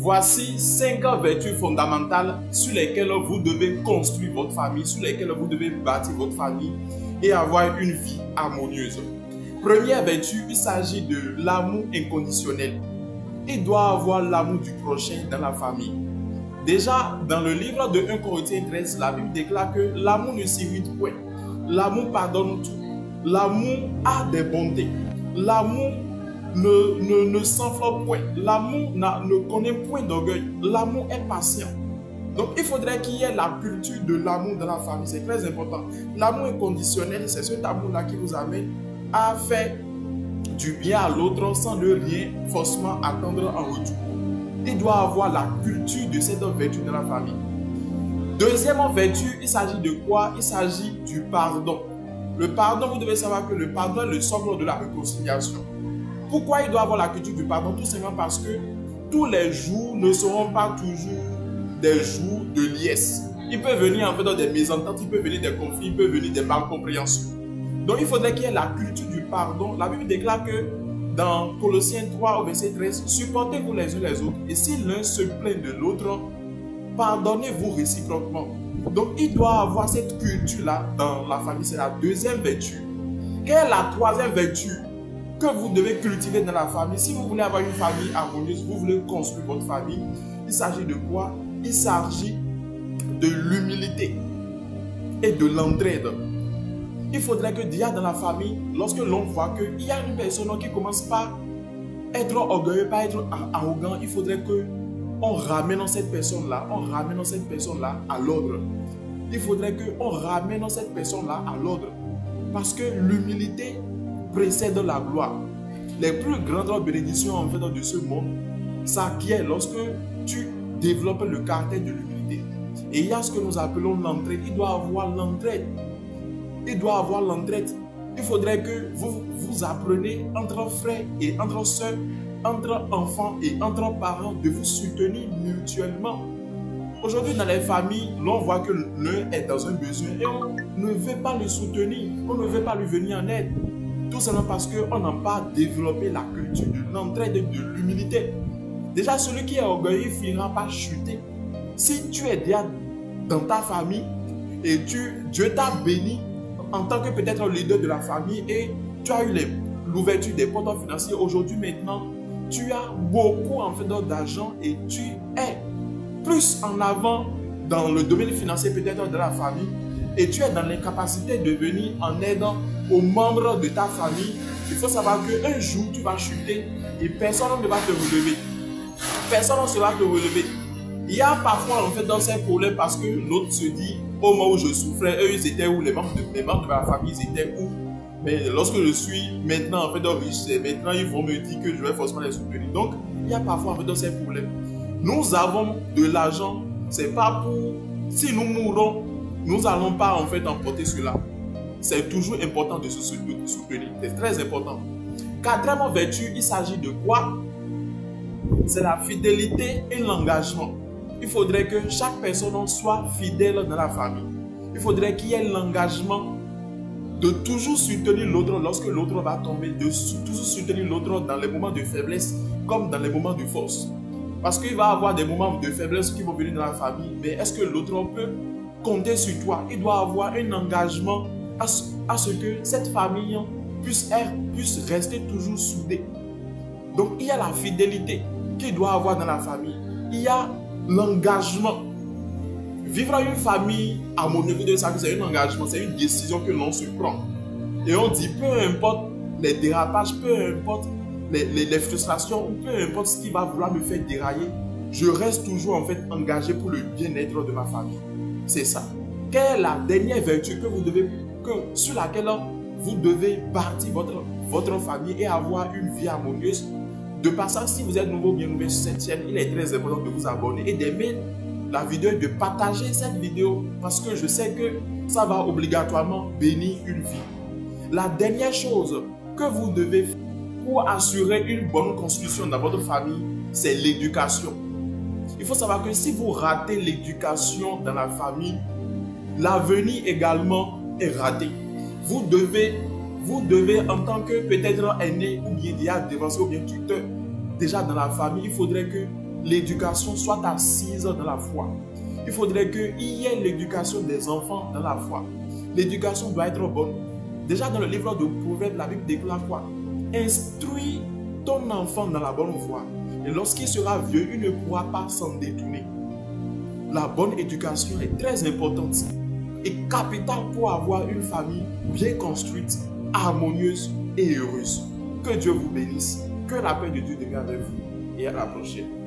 Voici 5 vertus fondamentales sur lesquelles vous devez construire votre famille, sur lesquelles vous devez bâtir votre famille et avoir une vie harmonieuse. Première vertu, il s'agit de l'amour inconditionnel. Il doit avoir l'amour du prochain dans la famille. Déjà, dans le livre de 1 Corinthiens 13, la Bible déclare que l'amour ne s'irrite point. L'amour pardonne tout. L'amour a des bontés. L'amour ne s'enflamme point. L'amour ne connaît point d'orgueil. L'amour est patient. Donc, il faudrait qu'il y ait la culture de l'amour dans la famille. C'est très important. L'amour inconditionnel, c'est cet amour-là qui vous amène à faire du bien à l'autre sans ne rien forcément attendre en retour. Il doit avoir la culture de cette vertu dans la famille. Deuxième vertu, il s'agit de quoi? Il s'agit du pardon. Le pardon, vous devez savoir que le pardon est le socle de la réconciliation. Pourquoi il doit avoir la culture du pardon? Tout simplement parce que tous les jours ne seront pas toujours des jours de liesse. Il peut venir en fait dans des mésententes, il peut venir des conflits, il peut venir des malcompréhensions. Donc il faudrait qu'il y ait la culture du pardon. La Bible déclare que dans Colossiens 3 au verset 13, supportez-vous les uns les autres et si l'un se plaint de l'autre, pardonnez-vous réciproquement. Donc il doit avoir cette culture-là dans la famille. C'est la deuxième vertu. Quelle est la troisième vertu que vous devez cultiver dans la famille? Si vous voulez avoir une famille harmonieuse, vous voulez construire votre famille, il s'agit de quoi? Il s'agit de l'humilité et de l'entraide. Il faudrait que déjà dans la famille, lorsque l'on voit qu'il y a une personne qui commence par être orgueilleux, pas être arrogant, il faudrait qu'on ramène cette personne-là, à l'ordre. Il faudrait qu'on ramène cette personne-là à l'ordre. Parce que l'humilité précède la gloire. Les plus grandes bénédictions en fait de ce monde s'acquièrent lorsque tu développes le caractère de l'humilité. Et il y a ce que nous appelons l'entraide. Il doit avoir l'entraide. Il doit avoir l'entraide. Il faudrait que vous appreniez entre frères et entre sœurs, entre enfants et entre parents, de vous soutenir mutuellement. Aujourd'hui, dans les familles, l'on voit que l'un est dans un besoin et on ne veut pas le soutenir, on ne veut pas lui venir en aide. Tout simplement parce qu'on n'a pas développé la culture de l'entraide et de l'humilité. Déjà, celui qui est orgueilleux finira par chuter. Si tu es déjà dans ta famille et Dieu t'a béni en tant que peut-être leader de la famille et tu as eu l'ouverture des portes financiers, aujourd'hui maintenant, tu as beaucoup en fait d'argent et tu es plus en avant dans le domaine financier peut-être de la famille et tu es dans l'incapacité de venir en aide aux membres de ta famille. Il faut savoir qu'un jour tu vas chuter et personne ne va te relever. Personne ne sera te relever. Il y a parfois en fait dans ces problèmes parce que l'autre se dit au moment où je souffrais, eux ils étaient où, les membres de ma famille ils étaient où. Mais lorsque je suis maintenant en fait riche, maintenant ils vont me dire que je vais forcément les soutenir. Donc il y a parfois en fait dans ces problèmes. Nous avons de l'argent, c'est pas pour si nous mourons, nous n'allons pas en fait emporter cela. C'est toujours important de se soutenir, c'est très important. Quatrième vertu, il s'agit de quoi? C'est la fidélité et l'engagement. Il faudrait que chaque personne soit fidèle dans la famille. Il faudrait qu'il y ait l'engagement de toujours soutenir l'autre lorsque l'autre va tomber, de toujours soutenir l'autre dans les moments de faiblesse comme dans les moments de force. Parce qu'il va y avoir des moments de faiblesse qui vont venir dans la famille, mais est-ce que l'autre peut compter sur toi? Il doit avoir un engagement à ce que cette famille puisse rester toujours soudée. Donc il y a la fidélité qu'il doit avoir dans la famille. Il y a l'engagement. Vivre une famille harmonieuse, vous devez savoir que c'est un engagement, c'est une décision que l'on se prend. Et on dit, peu importe les dérapages, peu importe les frustrations, ou peu importe ce qui va vouloir me faire dérailler, je reste toujours en fait engagé pour le bien-être de ma famille. C'est ça. Quelle est la dernière vertu sur laquelle vous devez bâtir votre famille et avoir une vie harmonieuse? De passage, si vous êtes nouveau ou bien nouvelle sur cette chaîne, il est très important de vous abonner et d'aimer la vidéo et de partager cette vidéo parce que je sais que ça va obligatoirement bénir une vie. La dernière chose que vous devez faire pour assurer une bonne construction dans votre famille, c'est l'éducation. Il faut savoir que si vous ratez l'éducation dans la famille, l'avenir également est raté. Vous devez en tant que peut-être aîné ou bien déjà dévancé ou bien tuteur, déjà dans la famille, il faudrait que l'éducation soit assise dans la foi. Il faudrait qu'il y ait l'éducation des enfants dans la foi. L'éducation doit être bonne. Déjà dans le livre de Proverbes, la Bible déclare quoi? Instruis ton enfant dans la bonne voie. Et lorsqu'il sera vieux, il ne pourra pas s'en détourner. La bonne éducation est très importante et capitale pour avoir une famille bien construite, harmonieuse et heureuse. Que Dieu vous bénisse. Que la paix de Dieu demeure avec vous et à la prochaine.